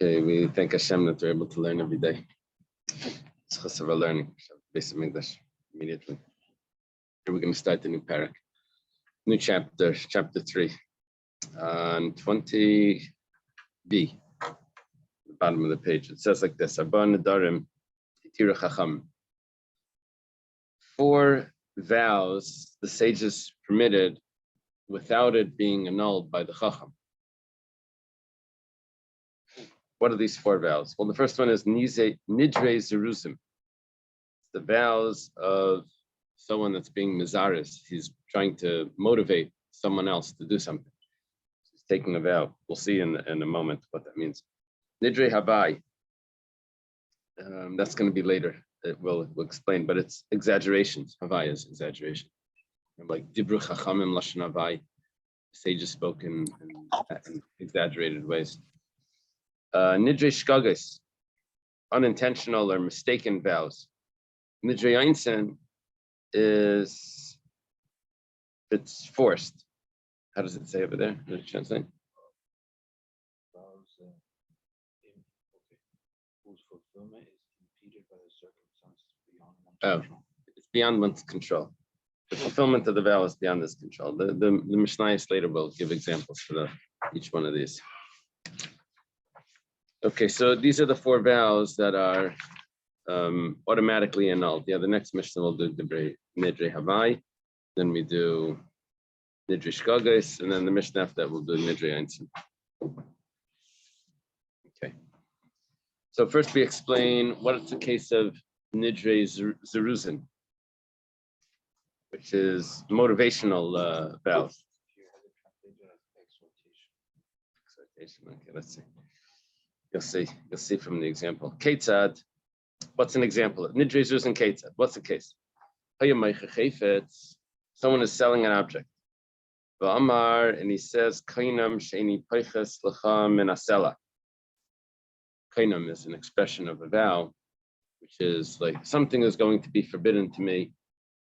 Okay, we thank Hashem that we're able to learn every day. It's chas of our learning, basic English, immediately. Here we're going to start the new parak, new chapter 3, on 20b, the bottom of the page. It says like this: Nedarim Daf. 4 vows the sages permitted without it being annulled by the Chacham. What are these 4 vows? Well, the first one is Nidre Zeruzim. The vows of someone that's being Mizaris. He's trying to motivate someone else to do something. He's taking a vow. We'll see in a moment what that means. Nidre Havai. That's going to be later. We'll explain, but it's exaggerations. Havai is exaggeration. Like Dibru Chachamim Lashon Havai. Sages spoke in exaggerated ways. Nidre Shkagas, unintentional or mistaken vows. Nidre Einsen is it's forced. How does it say over there? Does it translate? Whose fulfillment is impeded by the circumstances beyond one's control. It's beyond one's control. The fulfillment of the vow is beyond this control. The Mishnayos later will give examples for each one of these. Okay, so these are the 4 vows that are automatically annulled. Yeah, the next Mishnah will do Nidre Havai, then we do Nidre Shkagas, and then the Mishnah after that will do Nidre Einsen. Okay. So first we explain what is the case of Nidre Zeruzin, which is motivational vows. Exhortation. Okay, let's see. You'll see from the example. Ketzad, what's an example? Nidre Zeruzin Ketzad. What's the case? Someone is selling an object. And he says, Kainam sheini peiches lecha min asela. Kainam is an expression of a vow, which is like something is going to be forbidden to me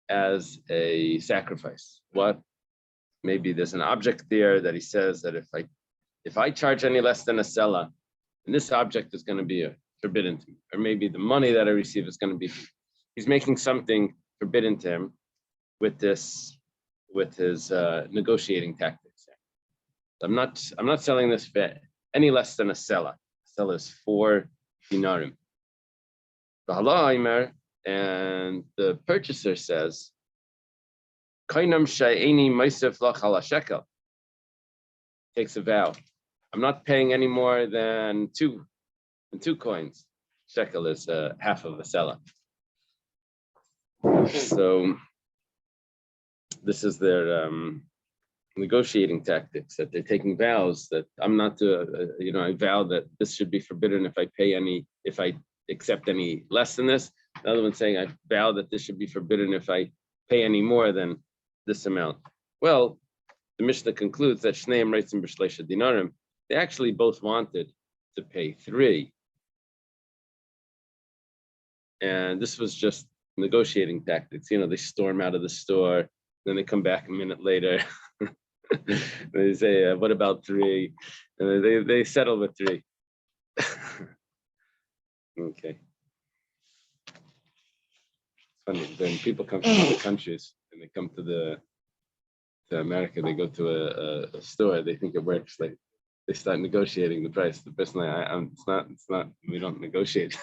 as a sacrifice. What? Maybe there's an object there that he says that if I charge any less than a sela, then this object is going to be forbidden to me. Or maybe the money that I receive is going to be. He's making something forbidden to him with his negotiating tactics. I'm not selling this for any less than a sela. Sela is 4 dinarim. And the purchaser says, Kainam sha'eni meisef lach ala shekel. Takes a vow. I'm not paying any more than 2 coins. Shekel is half of a sela. So this is their negotiating tactics, that they're taking vows that I'm not to, I vow that this should be forbidden if I accept any less than this. The other one saying, I vow that this should be forbidden if I pay any more than this amount. Well, the Mishnah concludes that Shneim Reitzim B'Shleisha Dinarim, they actually both wanted to pay 3. And this was just negotiating tactics. They storm out of the store, then they come back a minute later. They say, what about 3? And they settle with 3. Okay. It's funny, when people come from other countries and they come to America, they go to a store, they think it works. Like they start negotiating the price. The person, it's not, we don't negotiate.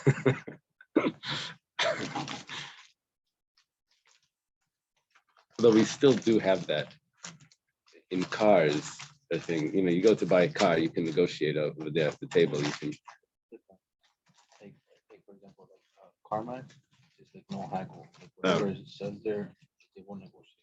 Although we still do have that in cars. I think, you go to buy a car, you can negotiate over there at the table. You can. Take for example, Carmack, it's like no haggle. Whatever it says there, they won't negotiate.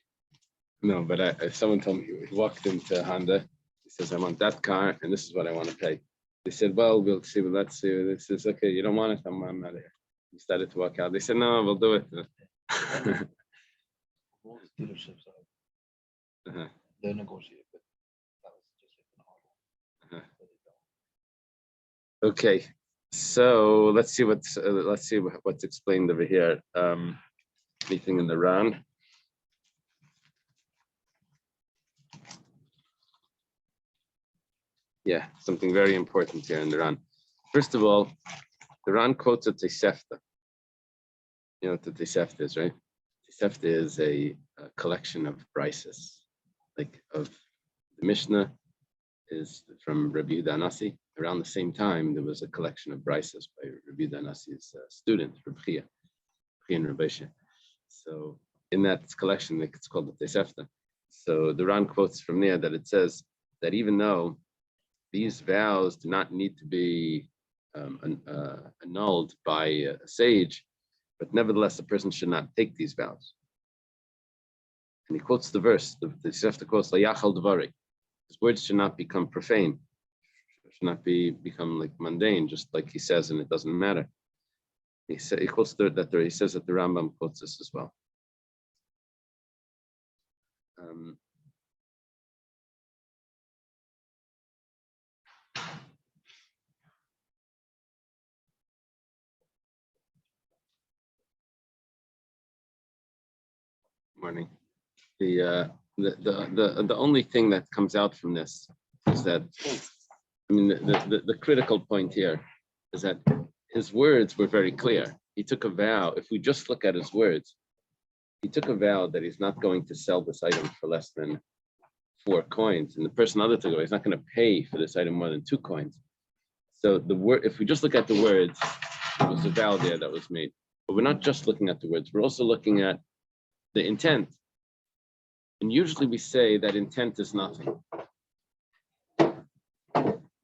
No, but if someone told me he walked into Honda, he says, I want that car and this is what I want to pay. They said, well, we'll see, but let's see. This is okay, you don't want it, I'm out of here. He started to walk out. They said, no, we'll do it. All the dealerships they negotiate, but that was just like an auto. Okay, so let's see what's explained over here. Anything in the Ran? Yeah, something very important here in the Ran. First of all, the Ran quotes a Tosefta. You know what the Tosefta is, right? Tosefta is a collection of brises, like of the Mishnah is from Rabbi Yehuda Anasi. Around the same time, there was a collection of brises by Rabbi Yehuda Anasi's student, Rabbi Chia and Rabbi Shia. So in that collection, it's called the Tosefta. So the Ran quotes from there that it says that even though these vows do not need to be annulled by a sage, but nevertheless, a person should not take these vows. And he quotes the verse, the Tosefta quotes, Layachal Dvari. His words should not become profane, should not become like mundane, just like he says, and it doesn't matter. He quotes he says that the Rambam quotes this as well. Morning. The only thing that comes out from this is that, I mean, the critical point here is that his words were very clear. He took a vow. If we just look at his words, he took a vow that he's not going to sell this item for less than 4 coins, and the person other took it, he's not going to pay for this item more than 2 coins. So the word, if we just look at the words, it was a vow there that was made. But we're not just looking at the words; we're also looking at the intent. And usually we say that intent is nothing.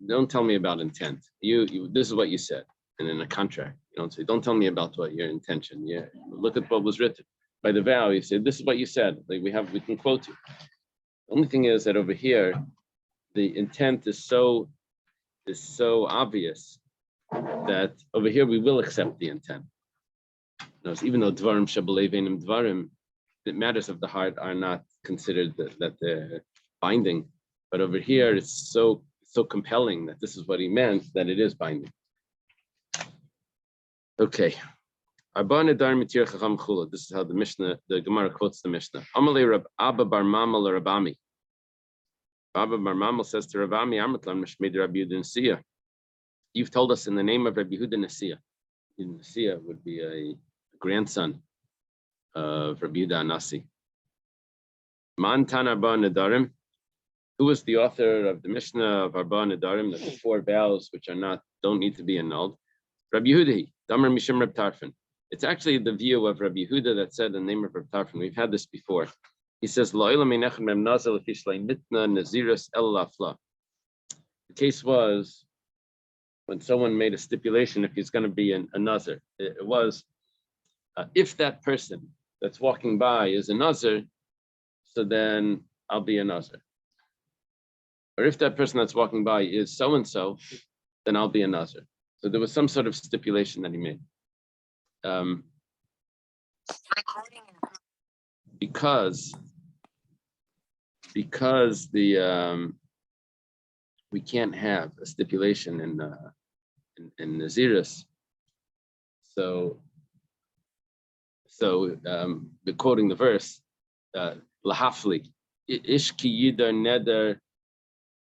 Don't tell me about intent. This is what you said. And in a contract, you don't say, don't tell me about what your intention. Yeah, look at what was written. By the vow, you say, this is what you said. Like we can quote you. The only thing is that over here, the intent is so obvious that over here we will accept the intent. Even though dvarim shebelevenim dvarim, the matters of the heart are not considered that they're binding, but over here it's so compelling that this is what he meant that it is binding. Okay. This is how the Gemara quotes the Mishnah. Amalei Rab Abba Bar Mamal Rabami. Abba Bar Mamal says to Rabami, Amatlan Mishmei Rabbi Yehuda Nasiya. You've told us in the name of Rabbi Yehuda Nasiya. Nasiya would be a grandson of Rabbi Yehuda Nasi. Man Tan Arba Nedarim. Who was the author of the Mishnah of Arba Nedarim, the 4 vows which don't need to be annulled? Rabbi Yehuda, Damar Mishim Reb Tarfon. It's actually the view of Rabbi Yehuda that said the name of Reb Tarfon. We've had this before. He says, The case was when someone made a stipulation if he's going to be a nazir. It was if that person that's walking by is a nazir, so then I'll be a nazir. Or if that person that's walking by is so and so, then I'll be a nazir. So there was some sort of stipulation that he made. Because the we can't have a stipulation in Naziris. So quoting the verse, lahafli ishki yidar neder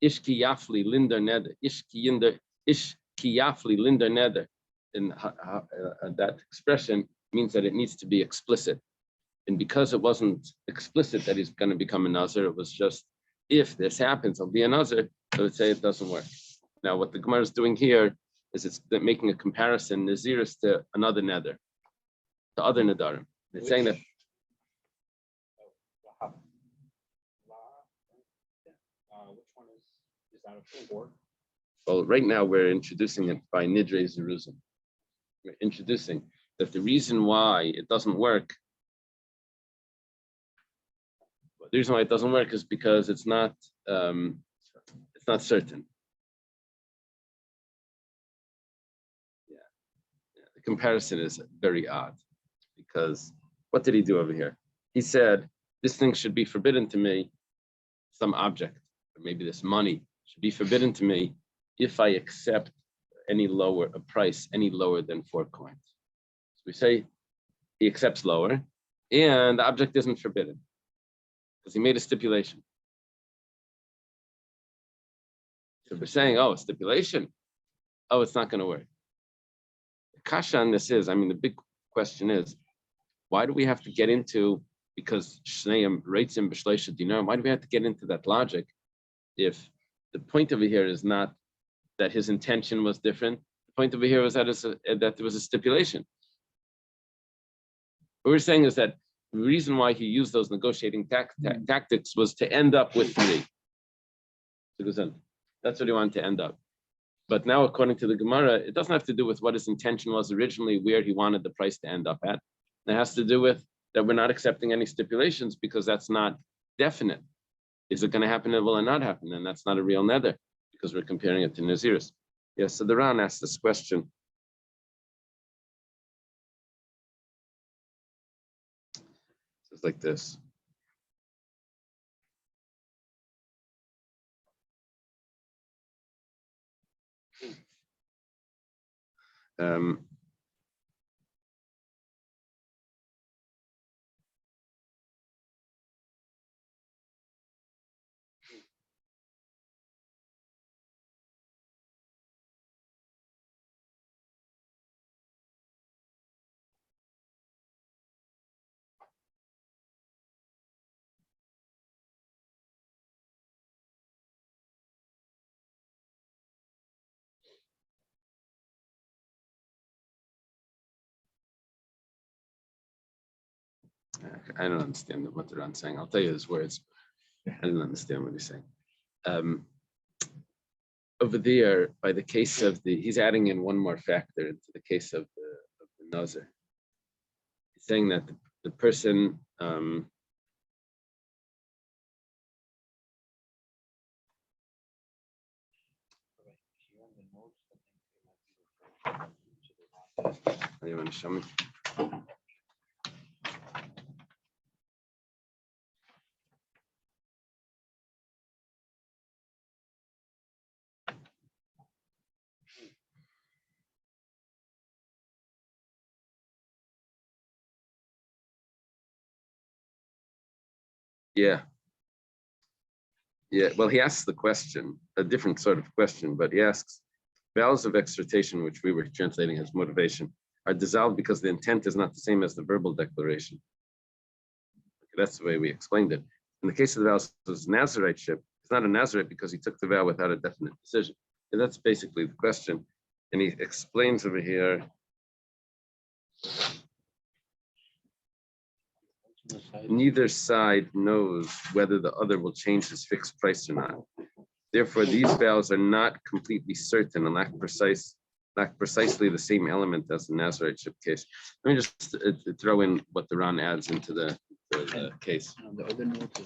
ishki yafli linder neder ishki yafli linder neder. And that expression means that it needs to be explicit. And because it wasn't explicit that he's going to become a nazir, it was just, if this happens, I'll be a nazir. So I would say it doesn't work. Now, what the Gemara is doing here is it's making a comparison, naziris to another neder, to other nedarim. It's saying that. Which one is that a 4? Well, right now we're introducing it by Nidre Zeruzim. We're introducing that the reason why it doesn't work. The reason why it doesn't work is because it's not certain. Yeah. The comparison is very odd because what did he do over here? He said, this thing should be forbidden to me, some object, or maybe this money should be forbidden to me if I accept a price any lower than 4 coins. So we say he accepts lower and the object isn't forbidden because he made a stipulation. So we're saying, oh, stipulation. oh, it's not going to work. The kasha on this is, the big question is, why do we have to get into, because Shneim Reitzim B'Shleisha Dinar, why do we have to get into that logic if the point over here is not that his intention was different? The point over here was that there was a stipulation. What we're saying is that the reason why he used those negotiating tactics was to end up with 3. That's what he wanted to end up. But now, according to the Gemara, it doesn't have to do with what his intention was originally, where he wanted the price to end up at. It has to do with that we're not accepting any stipulations because that's not definite. Is it going to happen? It will not happen, and that's not a real nether because we're comparing it to Naziris. Yes, so the Ran asked this question. It's like this. I don't understand what the Ran's saying. I'll tell you his words. I don't understand what he's saying. Over there, by the case of he's adding in one more factor into the case of the Nazir. He's saying that the person you want to show me? Yeah. Well, he asks the question, a different sort of question, but he asks, vows of exhortation, which we were translating as motivation, are dissolved because the intent is not the same as the verbal declaration. That's the way we explained it. In the case of the vows of Nazariteship, it's not a Nazarite because he took the vow without a definite decision. And that's basically the question. And he explains over here. Neither side knows whether the other will change his fixed price or not. Therefore, these vows are not completely certain and lack precisely the same element as the Nazariteship case. Let me just throw in what the Ran adds into the case. The other note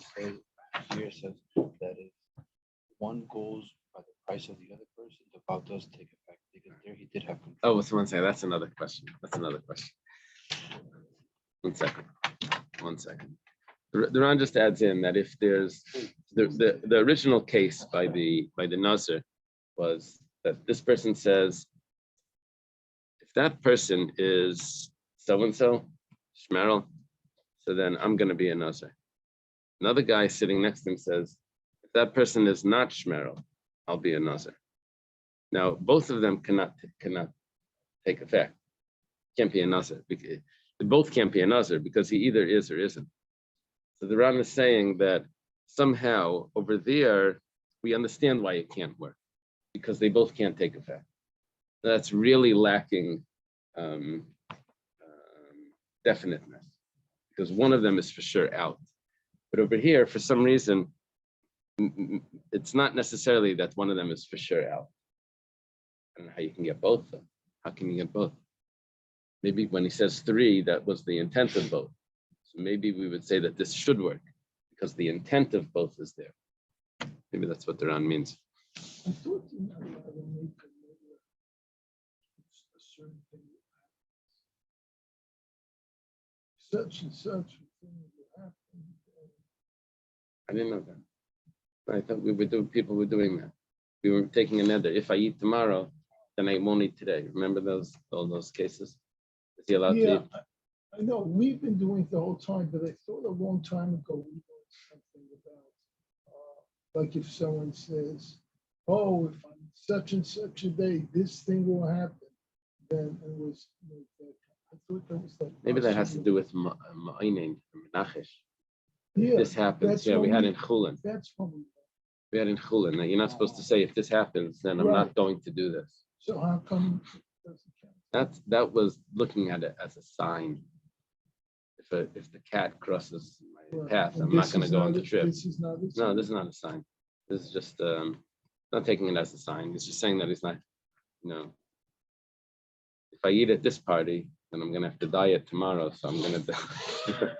here says that if one goes by the price of the other person, the vow does take effect because there he did have control. Oh, what's the one saying? That's another question. One second. The Ran just adds in that if there's the original case by the Nazir was that this person says, if that person is so-and-so, Shmerel, so then I'm going to be a Nazir. Another guy sitting next to him says, if that person is not Shmerel, I'll be a Nazir. Now, both of them cannot take effect. Can't be a Nazir. They both can't be a Nazir because he either is or isn't. So the Ran is saying that somehow over there, we understand why it can't work because they both can't take effect. That's really lacking definiteness because one of them is for sure out. But over here, for some reason, it's not necessarily that one of them is for sure out. I don't know how you can get both though. How can you get both? Maybe when he says 3, that was the intent of both. So maybe we would say that this should work because the intent of both is there. Maybe that's what the Ran means. I thought you're not allowed to make a certain thing will happen. Such and such a thing will happen. I didn't know that. I thought people were doing that. We were taking a nether. If I eat tomorrow, then I won't eat today. Remember all those cases? Is he allowed to eat? I know we've been doing it the whole time, but I thought a long time ago we learned something about like if someone says, "Oh, if I'm such and such a day, this thing will happen, then it was like that. I thought that was like. Maybe that has to do with Ma'inin, Menachesh. Yeah, This happens. that's Yeah, we what had we- in Chulin. That's probably. We had in Chulin. That you're not supposed to say if this happens, then I'm not Right. going to do this. So how come? It doesn't count? That was looking at it as a sign. If the cat crosses my Right. path, And I'm not this going to is go not on the a- trip. This is not. a No, sign? this is not a sign. This is just not taking it as a sign. He's just saying that he's not, if I eat at this party, then I'm gonna have to diet tomorrow. So I'm gonna die.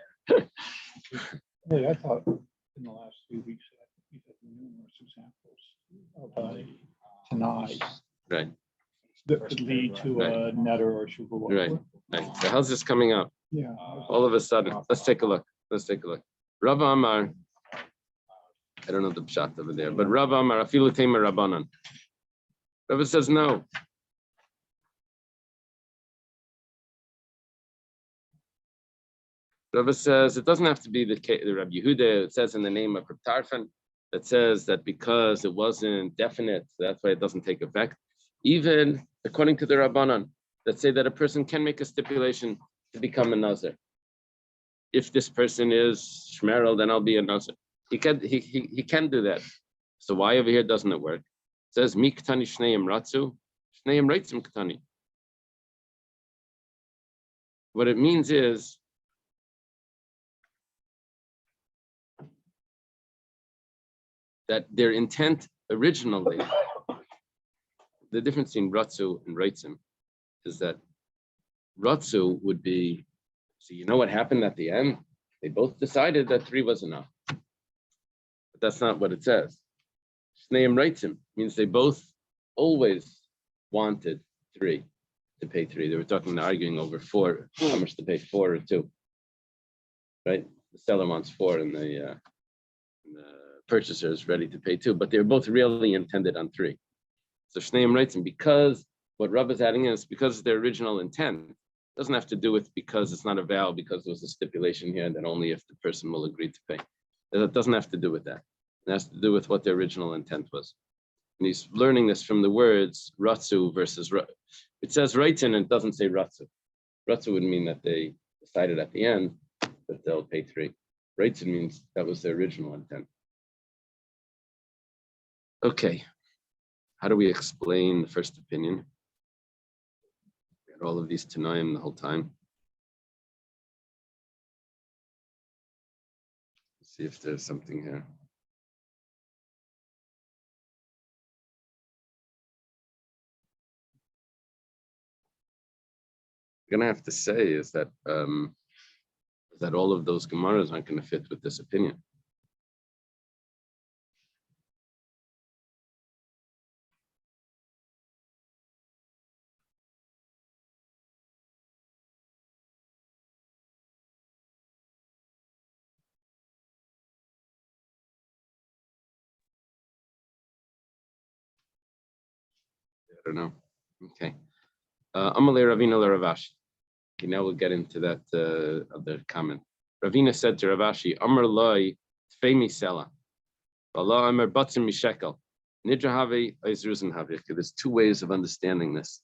Hey, I thought in the last few weeks, I think we've had numerous examples of Tanai Right, that could lead to a netter or shuvu. right, right. So how's this coming up? Yeah. All of a sudden, let's take a look. Rav Amar, I don't know the pshat over there, but Rav Amar, afilu tema rabbanan. Rav says no. Rav says it doesn't have to be the Rabbi Yehuda. It says in the name of Reb Tarfon that says that because it wasn't definite, that's why it doesn't take effect. Even according to the Rabbanan, that say that a person can make a stipulation to become a Nazir. If this person is Shmerel, then I'll be a Nazir. He can do that. So why over here doesn't it work? It says Mi Ktani Shneim Ratzu, Shneim Reitzim Ktani. What it means is that their intent originally, the difference between Ratzu and Reitzim is that Ratzu would be, so you know what happened at the end? They both decided that 3 was enough. But that's not what it says. Shneim Reitzim means they both always wanted 3 to pay 3. They were arguing over 4, how much to pay, 4 or 2. Right? The seller wants 4 and the purchaser is ready to pay 2, but they're both really intended on 3. So Shneim Reitzim, because what Rav is adding is because their original intent, it doesn't have to do with because it's not a vow, because there was a stipulation here that only if the person will agree to pay. It doesn't have to do with that. It has to do with what their original intent was. And he's learning this from the words Ratzu versus it says Reitzin and it doesn't say Ratzu. Ratzu would mean that they decided at the end that they'll pay 3. Reitzin means that was their original intent. Okay, how do we explain the first opinion? We had all of these Tanaim the whole time. Let's see if there's something here. What I'm gonna have to say is that all of those Gemaras aren't going to fit with this opinion. I don't know. Okay. Amalei Ravina Ravashi. Okay, now we'll get into that other comment. Ravina said to Ravashi, Amar Loi Tfei Sela. Allah Amar Batzim Mishekel. Nidra Have Eizruzin Have. There's 2 ways of understanding this.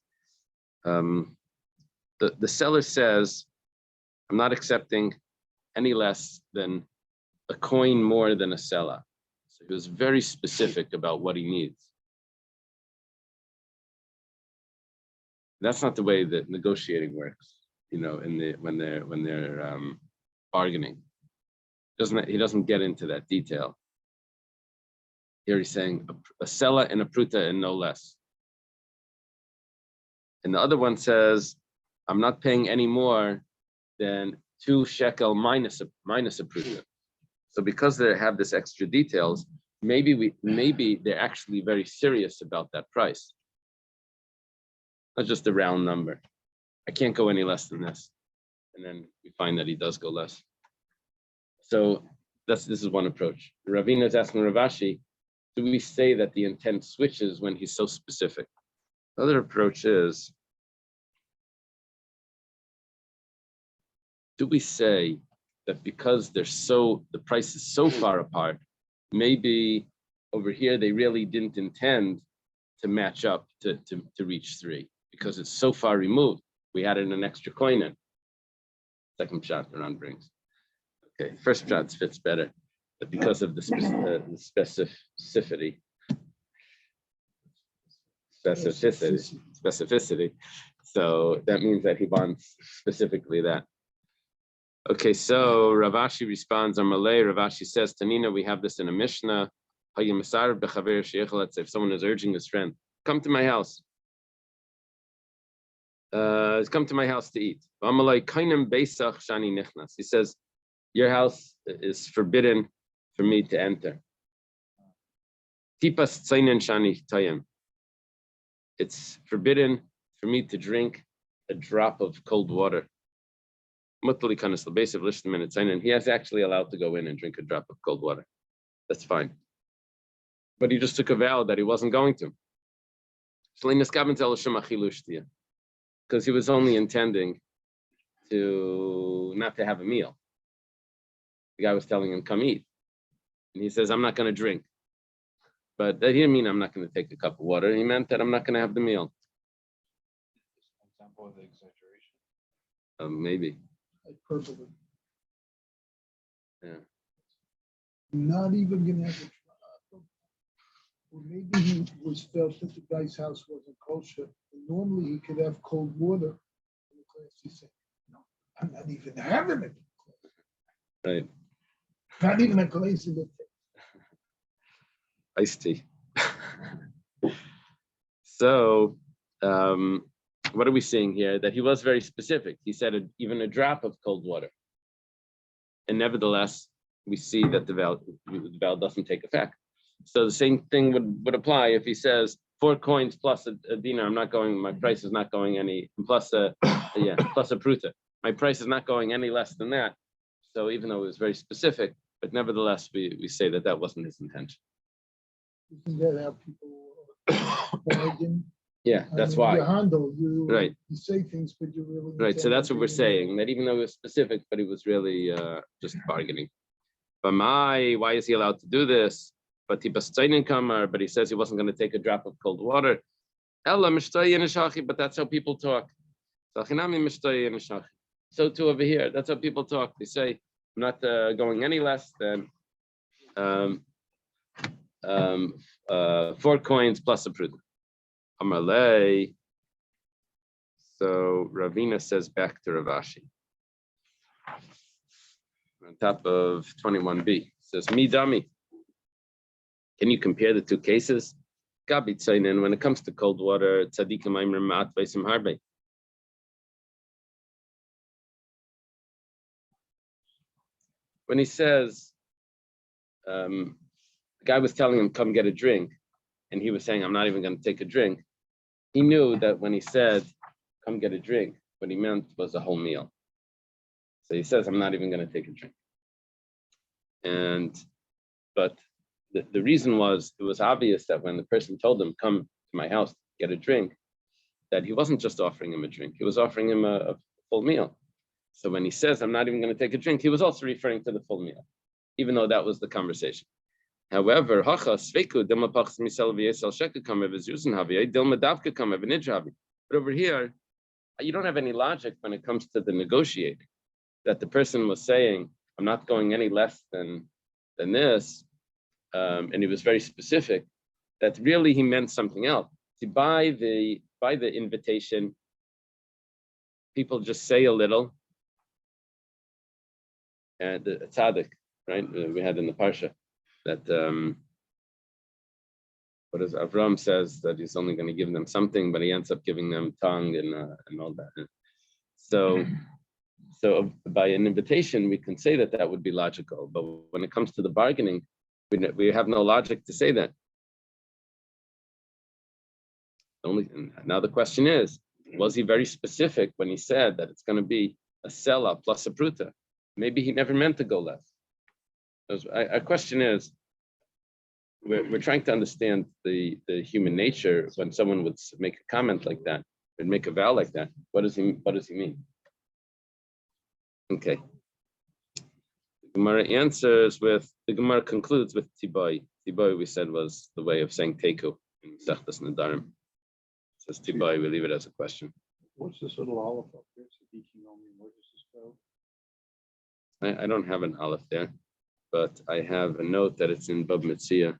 The seller says, I'm not accepting any less than a coin more than a sela. So he was very specific about what he needs. That's not the way that negotiating works, when they're bargaining. He doesn't get into that detail. Here he's saying a sela and a pruta and no less. And the other one says, I'm not paying any more than 2 shekel minus a pruta. So because they have this extra details, maybe they're actually very serious about that price. Not just a round number. I can't go any less than this. And then we find that he does go less. So this is one approach. Ravina is asking Ravashi, do we say that the intent switches when he's so specific? The other approach is, do we say that because the price is so far apart, maybe over here they really didn't intend match up to reach 3 because it's so far removed. We added an extra coin in. Second shot Ron brings. Okay, first shot fits better, but because of the specificity. So that means that he wants specifically that. Okay, so Rav Ashi responds on Malay. Rav Ashi says, Tanina, we have this in a Mishnah. If someone is urging his friend, come to my house. Come to my house to eat. He says, your house is forbidden for me to enter. It's forbidden for me to drink a drop of cold water. He has actually allowed to go in and drink a drop of cold water. That's fine. But he just took a vow that he wasn't going to. Because he was only intending to not to have a meal. The guy was telling him, come eat. And he says, I'm not going to drink. But that didn't mean I'm not going to take a cup of water. He meant that I'm not going to have the meal. Example of the exaggeration. Maybe. Hyperbole. Yeah. Not even gonna have a drop. Or maybe he was felt that the guy's house wasn't kosher. And normally he could have cold water. In the class, he said, no, I'm not even having it. Right. Not even a glaze of it. Iced tea. So, what are we seeing here? That he was very specific. He said even a drop of cold water. And nevertheless, we see that the vow doesn't take effect. So the same thing would apply if he says 4 coins plus a dinar. I'm not going. My price is not going any plus a pruta. My price is not going any less than that. So even though it was very specific, but nevertheless, we say that wasn't his intention. Isn't that how people bargain? Yeah, that's why. You handle, Right. You say things, but you really. Right. So that's what we're saying. That even though it was specific, but it was really just bargaining. But why is he allowed to do this? But he says he wasn't going to take a drop of cold water. But that's how people talk. So too over here, that's how people talk. They say, I'm not going any less than 4 coins plus a prudent. Amalei. So Ravina says back to Rav Ashi. On top of 21b, says, Mi dami. Can you compare the 2 cases? Gabi tzainin, when it comes to cold water, tzadikim aimer ma'at v'sim harbe. When he says, the guy was telling him, come get a drink, and he was saying, I'm not even going to take a drink. He knew that when he said, come get a drink, what he meant was a whole meal. So he says, I'm not even going to take a drink. But the reason was, it was obvious that when the person told him, come to my house, get a drink, that he wasn't just offering him a drink, he was offering him a full meal. So when he says, I'm not even going to take a drink, he was also referring to the full meal, even though that was the conversation. However, but over here, you don't have any logic when it comes to the negotiating, that the person was saying, I'm not going any less than this, and he was very specific, that really he meant something else. See, by the invitation, people just say a little, and the tzaddik, right? We had in the parsha that what is Avram says that he's only going to give them something, but he ends up giving them tongue and all that. So by an invitation, we can say that would be logical, but when it comes to the bargaining, we have no logic to say that. Now the question is, was he very specific when he said that it's going to be a sela plus a pruta? Maybe he never meant to go less. Our question is, we're trying to understand the human nature when someone would make a comment like that, would make a vow like that. What does he mean? Okay. The Gemara concludes with Tibai. Tibai, we said, was the way of saying teku. in Masechtas Nedarim. Says Tibai, we leave it as a question. What's this little olive up here? Tzaddikim only, where does this go? I don't have an aleph there, but I have a note that it's in Bab Metzia.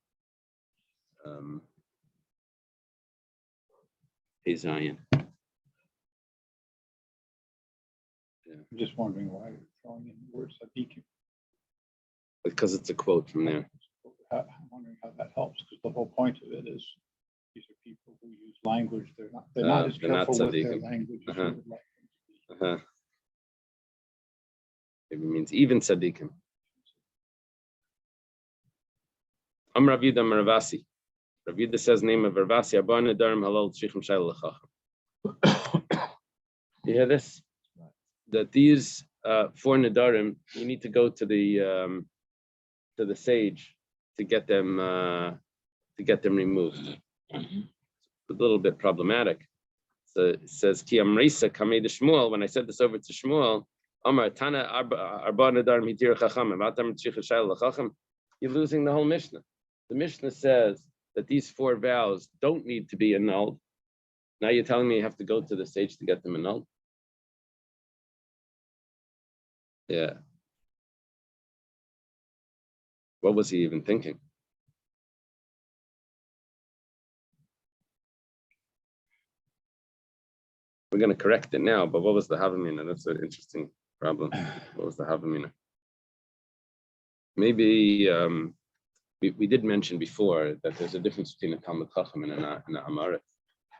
Hey Zion. I'm just wondering why you're throwing in the word tzaddikim. Because it's a quote from there. I'm wondering how that helps, because the whole point of it is these are people who use language. They're not as They're not careful with their tzaddikim. language as Uh-huh. you would like them to be. Maybe it means even tzaddikim. Rav Yehuda Ravasi. Rav Yehuda says name of Ravasi. Abba Nedarim halal tzrichim shayla lechacham. You hear this? That these 4 Nedarim, you need to go to the sage to get them removed. It's a little bit problematic. So it says Ki Amrisa Kamei de Shmuel. When I said this over to Shmuel, Amar Tana Arba Nedarim Hitir Chacham. Atam Tzricha Shayla lechacham. You're losing the whole Mishnah. The Mishnah says that these 4 vows don't need to be annulled. Now you're telling me you have to go to the sage to get them annulled? Yeah. What was he even thinking? We're going to correct it now, but what was the Havamina? That's an interesting problem. What was the Havamina? Maybe we did mention before that there's a difference between a Talmud Chacham and an Amaret.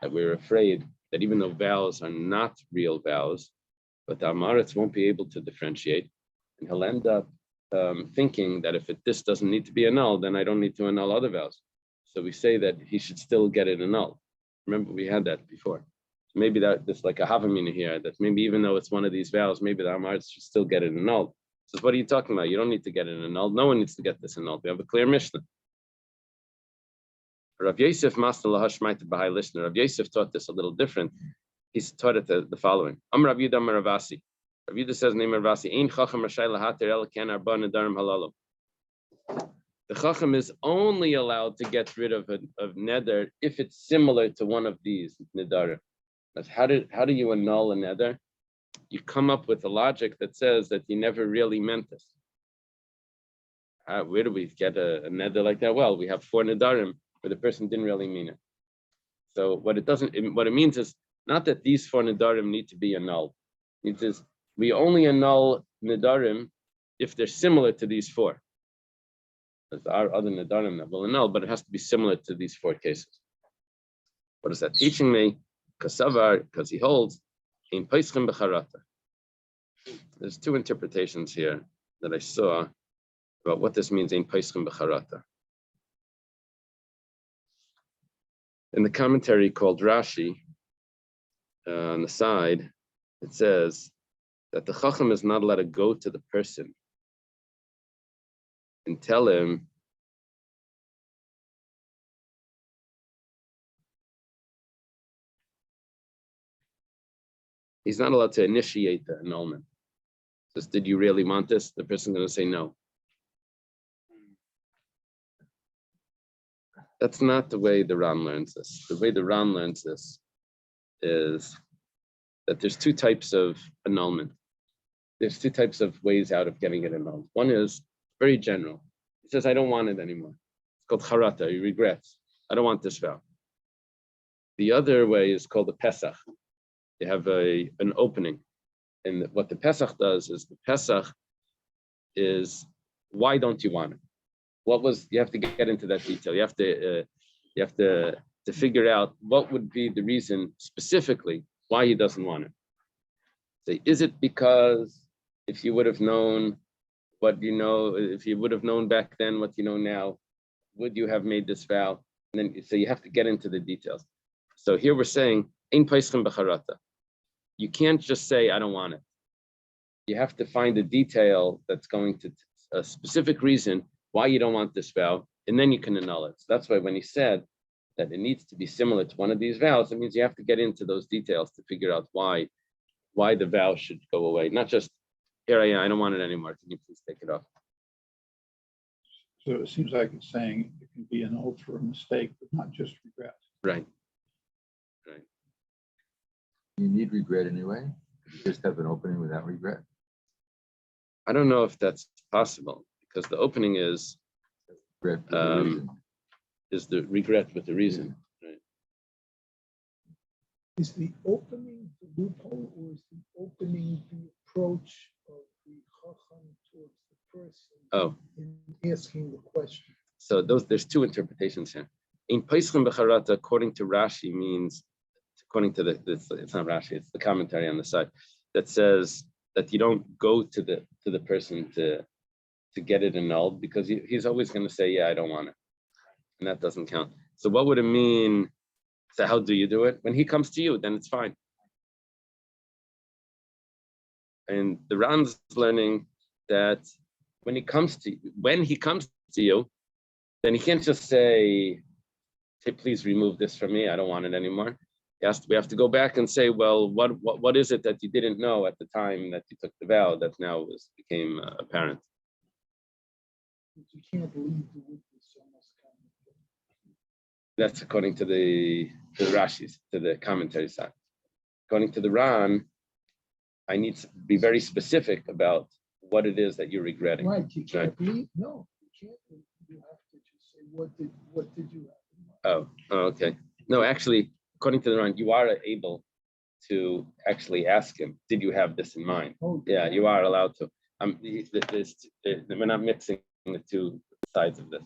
That we're afraid that even though vows are not real vows, but the Amaretz won't be able to differentiate, and he'll end up thinking that if this doesn't need to be annulled, then I don't need to annul other vows. So we say that he should still get it annulled. Remember, we had that before. So maybe there's like a Havamina here, that maybe even though it's one of these vows, maybe the Amaretz should still get it annulled. So what are you talking about? You don't need to get it annulled. No one needs to get this annulled. We have a clear Mishnah. Rav Yosef Master Lahashmaita Bahai listener. Rav Yosef taught this a little different. He's taught it the following. Rav Yehuda Ravasi. Rav Yehuda says name Ravasi. Ein Chacham Rashai Lahater El Ken Arba Nedarim Halalim. The Chacham is only allowed to get rid of neder if it's similar to one of these nedarim. That's how do you annul a neder? You come up with a logic that says that you never really meant this. Where do we get a neder like that? Well, we have 4 nedarim where the person didn't really mean it. So what it means is not that these 4 nedarim need to be annulled. It says we only annul nedarim if they're similar to these 4. There's our other nedarim that will annul, but it has to be similar to these 4 cases. What is that teaching me? Kasavar, because he holds in Peischem Becharata. There's 2 interpretations here that I saw about what this means in Peischem Becharata. In the commentary called Rashi, on the side, it says that the Chacham is not allowed to go to the person and tell him he's not allowed to initiate the annulment. Says, did you really want this? The person's going to say no. That's not the way the Ram learns this. The way the Ram learns this is that there's 2 types of annulment. There's 2 types of ways out of getting it annulled. One is very general. He says, I don't want it anymore. It's called charata, he regrets. I don't want this vow. The other way is called the Pesach. You have an opening. And what the Pesach does is the Pesach is, why don't you want it? You have to get into that detail. You have to figure out what would be the reason specifically why he doesn't want it. Say, is it because if you would have known what you know, if you would have known back then what you know now, would you have made this vow? And then so you have to get into the details. So here we're saying, Ein Peischem Becharata. You can't just say, I don't want it. You have to find a detail that's going to a specific reason why you don't want this vow, and then you can annul it. So that's why when he said that it needs to be similar to one of these vows, it means you have to get into those details to figure out why the vow should go away. Not just, here I am, I don't want it anymore. Can you please take it off? So it seems like it's saying it can be annulled for a mistake, but not just regret. Right. You need regret anyway. You just have an opening without regret. I don't know if that's possible because the opening is Regret for the reason. the regret with the reason. Right. Is the opening the loophole, or is the opening the approach of the chacham towards the person Oh, in asking the question? so there's two interpretations here. In Paischem Becharata, according to Rashi, means according to it's not Rashi, it's the commentary on the side that says that you don't go to the person to get it annulled because he's always going to say, yeah, I don't want it, and that doesn't count. So what would it mean? So how do you do it? When he comes to you, then it's fine. And the Ran's learning that when he comes to you, then he can't just say, hey, please remove this from me. I don't want it anymore. We have to go back and say, well, what is it that you didn't know at the time that you took the vow that now became apparent? But you can't leave the witness unless come. That's according to the Rashis, to the commentary side. According to the Ran, I need to be very specific about what it is that you're regretting. Right, you can't leave. No, you can't leave. You have to just say, what did you have in mind? Oh, okay. No, actually, according to the Ran, you are able to actually ask him, did you have this in mind? Oh, Yeah, you are allowed to. We're not mixing the two sides of this.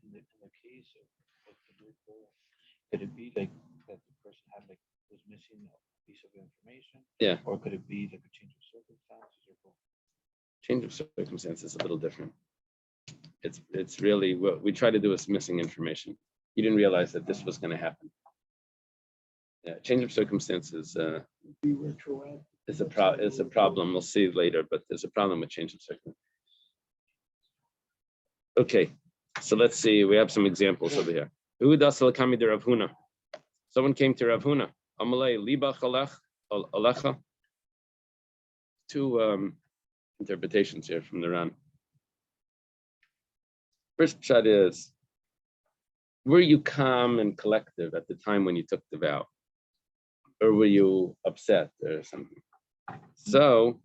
In the case of the loophole, could it be like that the person was missing a piece of information? Yeah. Or could it be like a change of circumstances or both? Change of circumstances is a little different. It's really what we try to do is missing information. You didn't realize that this was going to happen. Yeah, change of circumstances Be retroactive. is a problem. We'll see later, but there's a problem with change of circumstances. Okay, so let's see. We have some examples over here. Someone came to Rav Huna. Amalei libach alecha. Two interpretations here from the Ran. First pshat is, were you calm and collective at the time when you took the vow? Or were you upset or something? So,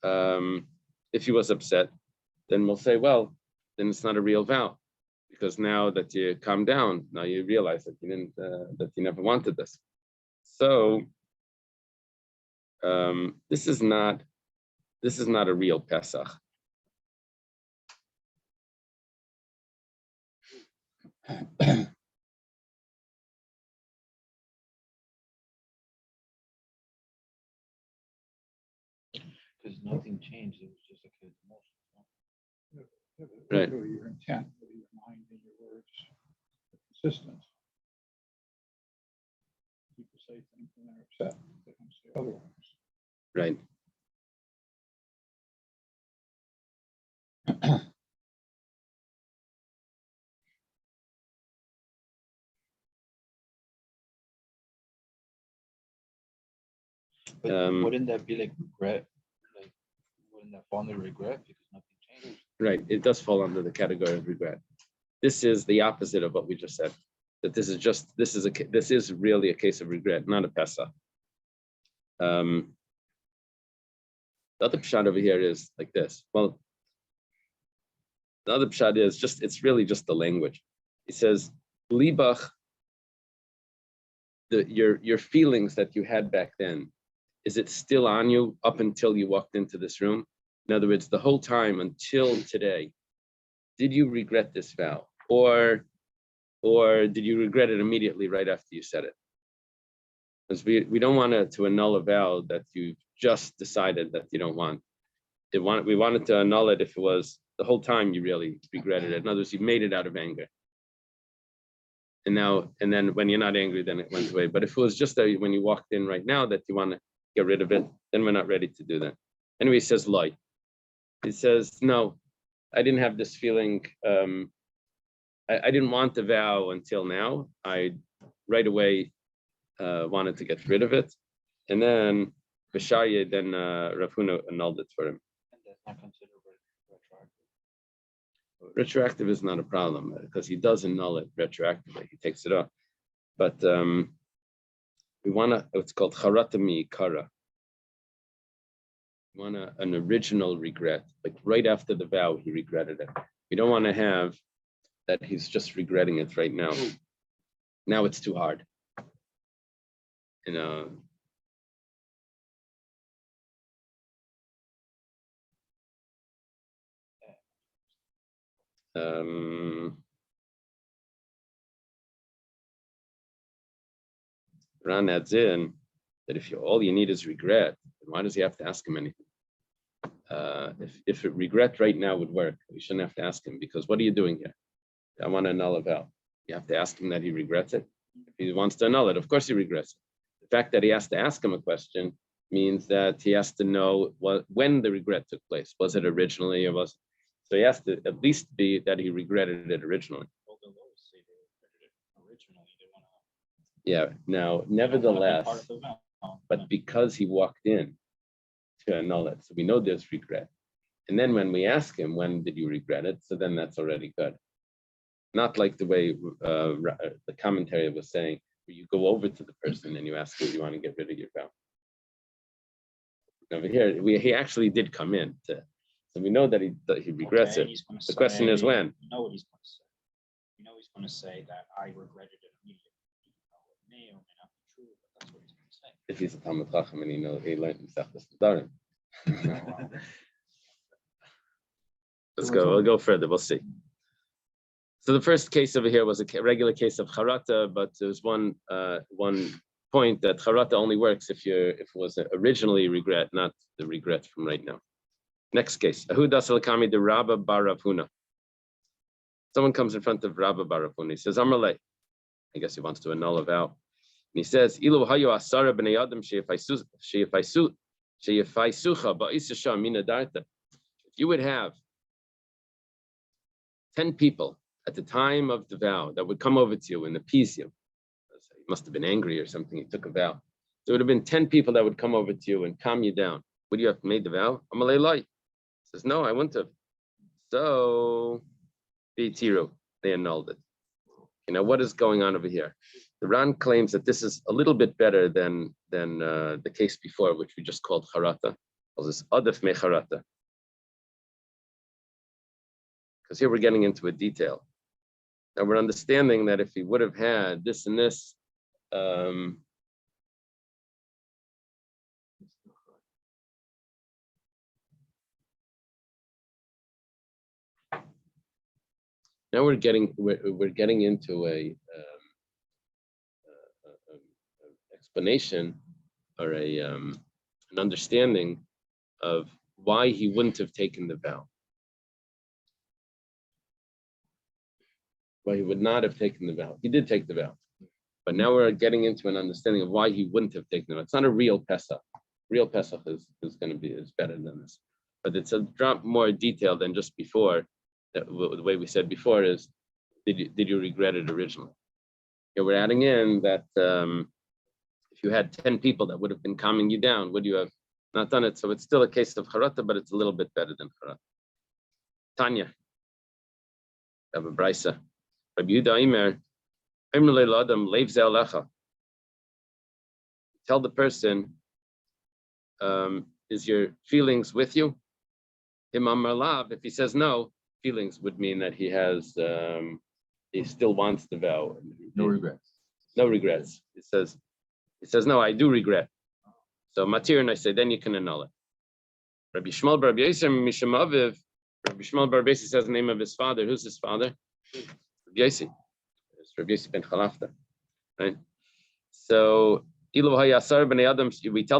if he was upset, then we'll say, well, then it's not a real vow. Because now that you calm down, now you realize that you didn't, that you never wanted this. So, this is not a real Pesach. Because nothing changed, it was just a kid's emotion. Right. Whether your intent, whether your mind and your words are consistent. People say things when they're upset, they don't say otherwise. Right. But wouldn't that be like regret? Like, wouldn't that fall under regret because nothing changed? Right. It does fall under the category of regret. This is the opposite of what we just said. That this is really a case of regret, not a Pesach. The other pshat over here is like this. Well, the other pshat is it's really just the language. He says, libach, your feelings that you had back then, is it still on you up until you walked into this room? In other words, the whole time until today, did you regret this vow? Or did you regret it immediately right after you said it? Because we don't want to annul a vow that you just decided that you don't want. We wanted to annul it if it was the whole time you really regretted it. In other words, you made it out of anger. And then when you're not angry, then it went away. But if it was just that when you walked in right now that you want to get rid of it, then we're not ready to do that. Anyway, he says lie. He says, no, I didn't have this feeling. I didn't want the vow until now. I right away wanted to get rid of it. And then Rav Huna annulled it for him. And that's not considered retroactive. Retroactive is not a problem because he does annul it retroactively. He takes it off. But we want to, it's called charata mi'ikara. We want an original regret, like right after the vow, he regretted it. We don't want to have that he's just regretting it right now. Now it's too hard. You know. Ran adds in that if all you need is regret, then why does he have to ask him anything? If regret right now would work, we shouldn't have to ask him, because what are you doing here? I want to annul a vow. You have to ask him that he regrets it. If he wants to annul it, of course he regrets it. The fact that he has to ask him a question means that he has to know when the regret took place. Was it originally or was it? So he has to at least be that he regretted it originally. Yeah, now, nevertheless, but because he walked in to annul it, so we know there's regret. And then when we ask him, when did you regret it? So then that's already good. Not like the way the commentary was saying, where you go over to the person and you ask him, do you want to get rid of your vow? Over here, he actually did come in. So we know that he regrets it. The question is when. You know what he's going to say. You know he's going to say that I regretted it immediately. It may or may not be true, but that's what he's going to say. If he's a Talmud Chacham and he learned himself this Nedarim. Let's go. We'll go further. We'll see. So the first case over here was a regular case of charata, but there's one point that charata only works if it was originally regret, not the regret from right now. Next case. Ahudas al-Kami de Rabba bar Rav Huna. Someone comes in front of Rabba bar Rav Huna. He says, Amrle. I guess he wants to annul a vow. And he says, Ilu hayo asara b'nei adam sheyifaisucha ba'isasha mina darta. If you would have 10 people at the time of the vow that would come over to you and appease you. He must have been angry or something. He took a vow. There would have been 10 people that would come over to you and calm you down. Would you have made the vow? Amalei loy. He says, no, I wouldn't have. So, B'tiru, they annulled it. You know, what is going on over here? The Ran claims that this is a little bit better than the case before, which we just called charata. This adif me charata. Because here we're getting into a detail. Now we're understanding that if he would have had this and this, now we're getting into a explanation or an understanding of why he wouldn't have taken the vow. Why he would not have taken the vow. He did take the vow. But now we're getting into an understanding of why he wouldn't have taken the vow. It's not a real Pesach. Real Pesach is better than this. But it's a drop more detail than just before. The way we said before is, did you regret it originally? Here we're adding in that if you had 10 people that would have been calming you down, would you have not done it? So it's still a case of charata, but it's a little bit better than charata. Tanya, have a brisa. Rabbi Yehuda Imer, tell the person, is your feelings with you? If he says no, feelings would mean that he has, he still wants the vow. No regrets. No regrets. He says, no, I do regret. So matir, and I say, then you can annul it. Rabbi Shmuel bar Yosef Misham Aviv. Rabbi Shmuel bar Yosef says the name of his father. Who's his father? Rabbi Yosef. It's Rabbi Yosef ben Chalafta. Right? So we tell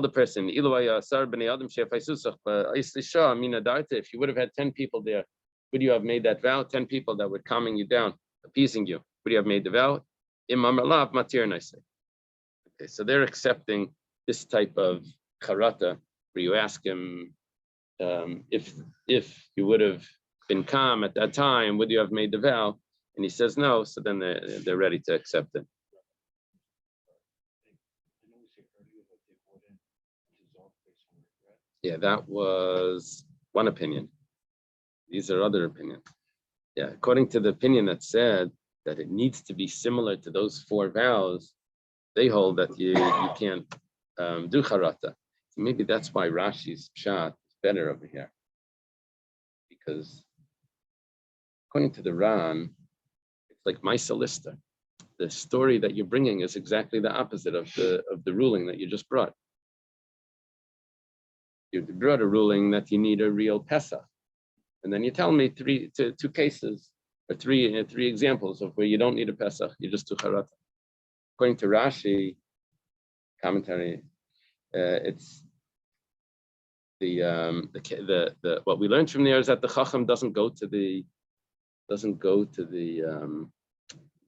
the person, if you would have had 10 people there, would you have made that vow? 10 people that were calming you down, appeasing you. Would you have made the vow? Imam Allah matir, and I say. Okay, so they're accepting this type of charata, where you ask him if you would have been calm at that time, would you have made the vow? And he says no, so then they're ready to accept it. Yeah, that was one opinion. These are other opinions. Yeah, according to the opinion that said that it needs to be similar to those 4 vows, they hold that you can't do charata. So maybe that's why Rashi's pshat is better over here, because according to the Ran, it's like my solicitor. The story that you're bringing is exactly the opposite of the ruling that you just brought. You brought a ruling that you need a real Pesach, and then you tell me two cases or three examples of where you don't need a Pesach, you just do charata. According to Rashi commentary, it's the what we learned from there is that the Chacham doesn't go to the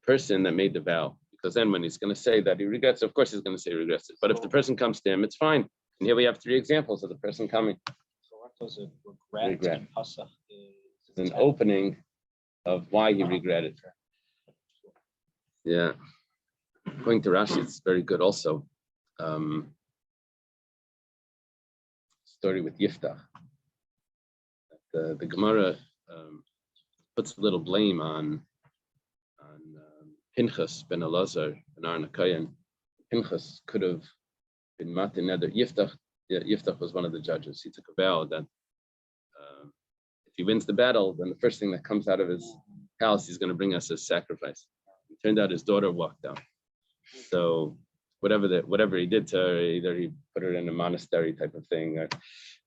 person that made the vow, because then when he's going to say that he regrets, of course he's going to say he regrets it. But if the person comes to him, it's fine. And here we have 3 examples of the person coming. So what does it regret? And Pasach is an opening of why he regretted. Yeah. According to Rashi, it's very good also. Story with Yiftach. The Gemara puts a little blame on Pinchas ben Elazar and Aaron HaKohen. Pinchas could have been matin neder. Yiftach was one of the judges. He took a vow that if he wins the battle, then the first thing that comes out of his house, he's going to bring us as sacrifice. It turned out his daughter walked out. So whatever he did to her, either he put her in a monastery type of thing,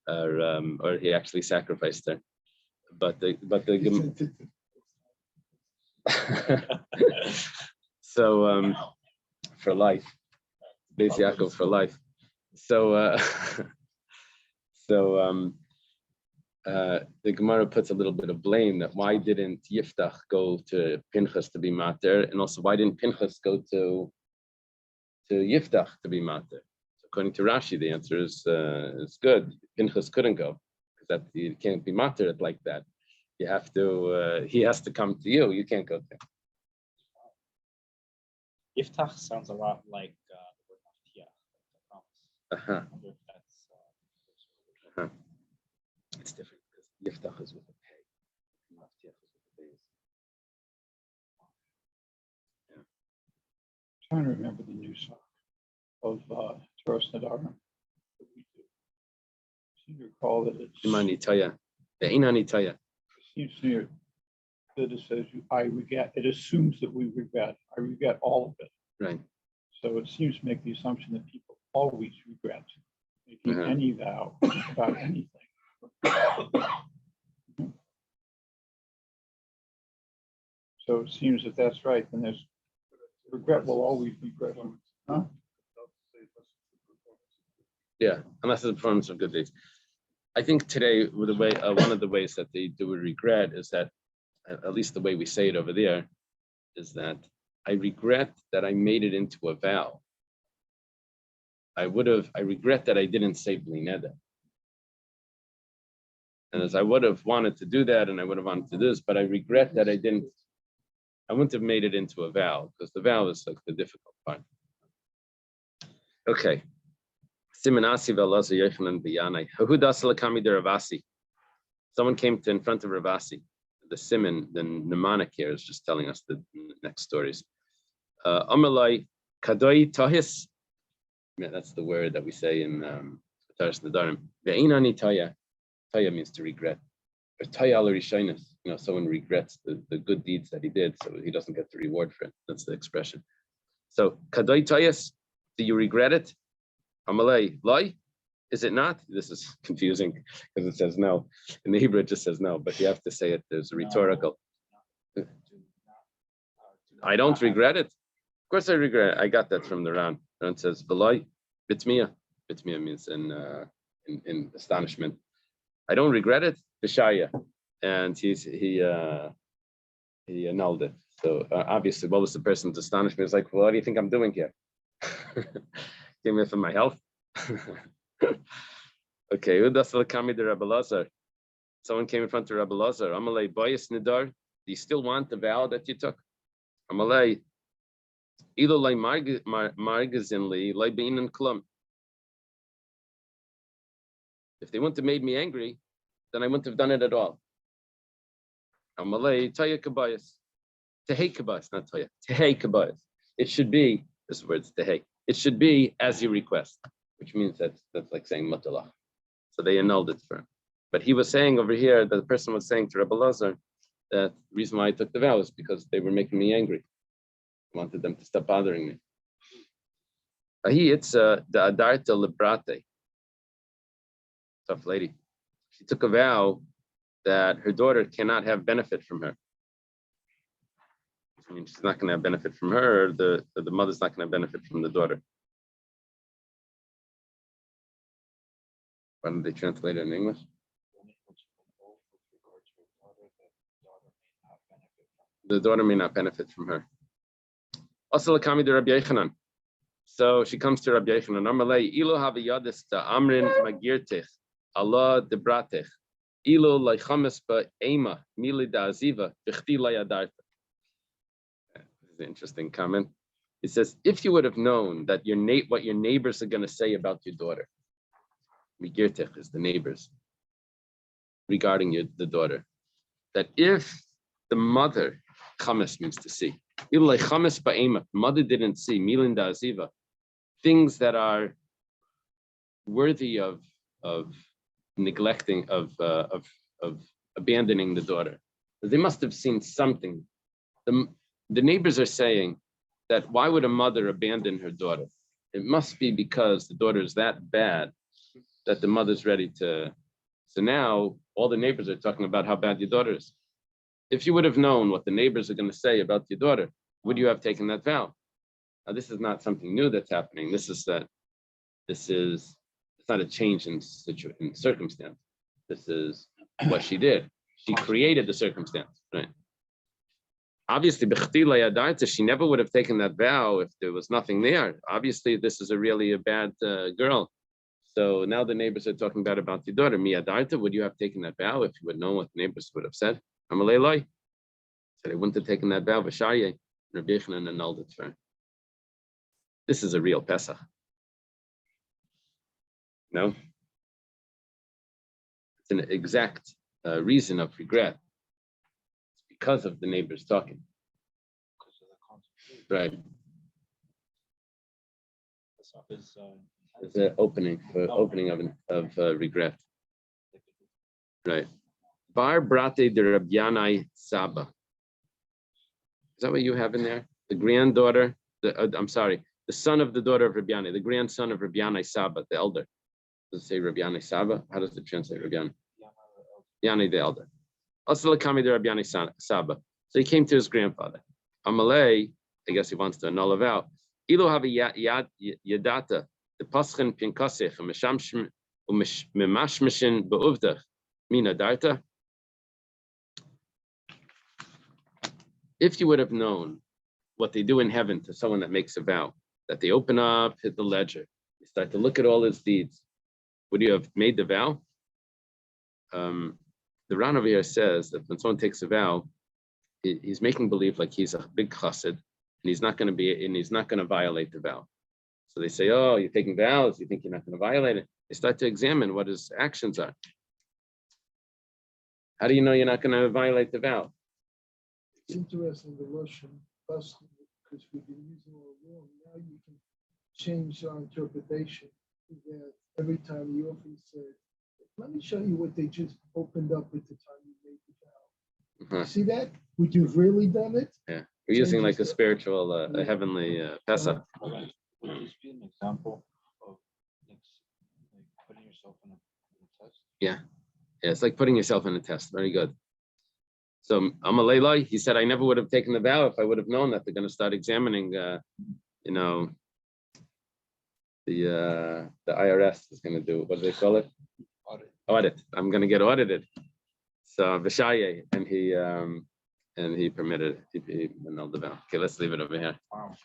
or he actually sacrificed her. But the so for life, Beis Yaakov for life. So the Gemara puts a little bit of blame that why didn't Yiftach go to Pinchas to be mater, and also why didn't Pinchas go to Yiftach to be mater? So according to Rashi, the answer is good. Pinchas couldn't go because that you can't be mater like that. You have to. He has to come to you. You can't go to him. Yiftach sounds a lot like the word Maftiach, the promise. I wonder if that's It's different because Yiftach is with a pay. Maftiach is with a base. Yeah. Trying to remember the new song of Toros Nedarim that we do. I seem to recall that it's. Imani Taya. Ve'inani Taya. Seems to me that it says I regret. It assumes that we regret. I regret all of it. Right. So it seems to make the assumption that people always regret making Uh-huh. any vow about anything. So it seems that that's right. And there's regret will always be present. Huh? Yeah, unless it's a performance of good deeds. I think today, with the way one of the ways that they do regret is that, at least the way we say it over there, is that I regret that I made it into a vow. I regret that I didn't say Bli Neder. And as I would have wanted to do that, and I would have wanted to do this, but I regret that I wouldn't have made it into a vow, because the vow is like the difficult part. Okay. Simanasi ve'Elazar Yochanan b'Yanai. Hahudas lekami de Ravasi. Someone came in front of Ravasi. The Simon, the mnemonic here is just telling us the next stories. Amalai kadoi tahis. Yeah, that's the word that we say in Taras Nedarim. Ve'inani taya. Taya means to regret. Or taya al rishonos. Someone regrets the good deeds that he did, so he doesn't get the reward for it. That's the expression. So kadoi tayas. Do you regret it? Amalei, lie? Is it not? This is confusing because it says no. In the Hebrew, it just says no, but you have to say it. There's a rhetorical. I don't regret it. Of course, I regret it. I got that from the Ran. And it says, "V'loi bitmiya." Bitmiya means in astonishment. I don't regret it. B'shaya, and he annulled it. So obviously, what was the person's astonishment? It's like, well, what do you think I'm doing here? Came here for my health. Okay, someone came in front of Rabbi Lazar. Amalei Bayis Nidar. Do you still want the vow that you took? Amalei Ilo Lai Margazinli Lai Bein and Klum. If they wouldn't have made me angry, then I wouldn't have done it at all. Amalei Toya Kabayas. Tehei Kabayas, not Toya. Tehei Kabayas. It should be, this word's Tehei. It should be as you request, which means that's like saying Matalach. So they annulled it for him. But he was saying over here that the person was saying to Rebbe Lazar that the reason why I took the vow is because they were making me angry. I wanted them to stop bothering me. It's the Adarta Librate. Tough lady. She took a vow that her daughter cannot have benefit from her. I mean, she's not going to have benefit from her. The mother's not going to benefit from the daughter. Why don't they translate it in English? The daughter may not benefit from her. Also, Lakami de Rabbi Yechanan. So she comes to Rabbi Yechanan. Amalei ilo haviyadis ta amrin magirtich Allah debratich ilo leichames ba ema mili da aziva v'chti layadarta. This is an interesting comment. He says, if you would have known that what your neighbors are going to say about your daughter, Migirtech is the neighbors regarding the daughter, that if the mother, chames means to see, mother didn't see, milin da aziva, things that are worthy of neglecting, of abandoning the daughter. They must have seen something. The neighbors are saying that why would a mother abandon her daughter? It must be because the daughter is that bad that the mother's ready to. So now all the neighbors are talking about how bad your daughter is. If you would have known what the neighbors are going to say about your daughter, would you have taken that vow? Now, this is not something new that's happening. It's not a change in circumstance. This is what she did. She created the circumstance, right? Obviously, she never would have taken that vow if there was nothing there. Obviously, this is really a bad girl. So now the neighbors are talking bad about your daughter. Miyadarta, would you have taken that vow if you would know what the neighbors would have said? Amalei. So they wouldn't have taken that vow. V'sharye, Rabbi Yechanan annulled it for her. This is a real Pesach. No? It's an exact reason of regret. It's because of the neighbors talking. Right. It's an opening of regret. Right. Bar brate de Rabyanai Saba. Is that what you have in there? The granddaughter, the son of the daughter of Rabyanai, the grandson of Rabyanai Saba, the elder. Does it say Rabyanai Saba? How does it translate Rabyanai? Rabyanai the elder. Also Lakami de Rabyanai Saba. So he came to his grandfather. Amalei, I guess he wants to annul a vow. Ilo have yadata, the paschen pinkasech, memashmishin beuvdach, mina darta. If you would have known what they do in heaven to someone that makes a vow, that they open up, hit the ledger, they start to look at all his deeds, would you have made the vow? The Ran over here says that when someone takes a vow, he's making believe like he's a big chassid, and he's not going to violate the vow. So they say, "Oh, you're taking vows. You think you're not going to violate it?" They start to examine what his actions are. How do you know you're not going to violate the vow? It's interesting, the Russian custom, because we've been using all along. Now you can change our interpretation. That every time you often say, let me show you what they just opened up at the time you made the vow. Uh-huh. See that? Would you have really done it? Yeah, we're using like a spiritual, a heavenly Pesach. Would this be an example of like putting yourself in a test? Yeah, it's like putting yourself in a test. Very good. So Amalei, he said, I never would have taken the vow if I would have known that they're going to start examining, the IRS is going to do, what do they call it? Audit. I'm going to get audited. So Vishaye, and he permitted it. He annulled the vow. Okay, let's leave it over here. Wow.